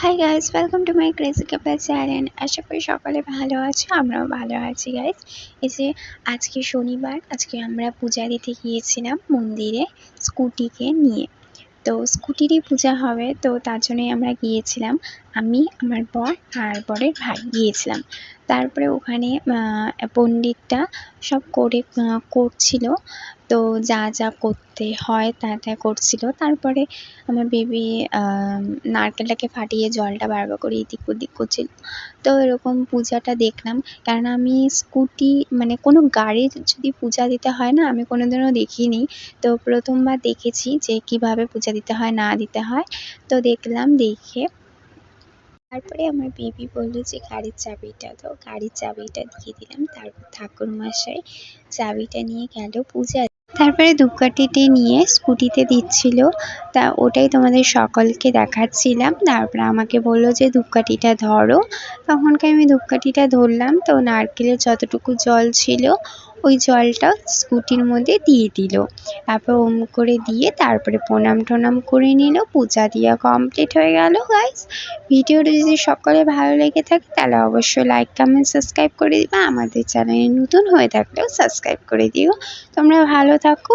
High guys, welcome to my crazy couple channel. আশা করি সকালে ভালো আছো, আমরাও ভালো আছি গাইস। এই যে আজকে শনিবার, আজকে আমরা পূজা দিতে গিয়েছিলাম মন্দিরে স্কুটিকে নিয়ে। তো স্কুটিরই পূজা হবে, তো তার জন্যই আমরা গিয়েছিলাম। আমি, আমার বর আর বরের ভাই গিয়েছিলাম। তারপরে ওখানে পণ্ডিতটা সব করছিল। তো যা যা করতে হয় তা তা করছিল। তারপরে আমার বেবি নারকেলটাকে ফাটিয়ে জলটা বারবার করে এদিক ওদিক করছিল। তো এরকম পূজাটা দেখলাম। কেননা আমি স্কুটি মানে কোনো গাড়ির যদি পূজা দিতে হয় না, আমি কোনোদিনও দেখিনি। তো প্রথমবার দেখেছি যে কিভাবে পূজা দিতে হয় না দিতে হয়। তো দেখলাম, দেখে তারপরে আমার বেবি বললো যে গাড়ির চাবিটা দাও, গাড়ির চাবিটা দিয়ে দিলাম। তারপর ঠাকুরমশাই চাবিটা নিয়ে গেল পূজা। তারপরে ধূপকাঠিটি নিয়ে স্কুটিতে দিচ্ছিল, তা ওটাই তোমাদের সকলকে দেখাচ্ছিলাম। তারপরে আমাকে বললো যে ধূপকাঠিটা ধরো। তখনকে আমি ধূপকাঠিটা ধরলাম। তো নারকেলের যতটুকু জল ছিল ওই জলটা স্কুটির মধ্যে দিয়ে দিল। তারপর ওম করে দিয়ে তারপরে প্রণাম টনাম করে নিল। পূজা দেওয়া কমপ্লিট হয়ে গেল গাইস। ভিডিওটা যদি সকলে ভালো লেগে থাকে তাহলে অবশ্যই লাইক কমেন্ট সাবস্ক্রাইব করে দিবা। আমাদের চ্যানেলে নতুন হয়ে থাকলেও সাবস্ক্রাইব করে দিও। তোমরা ভালো থাকো।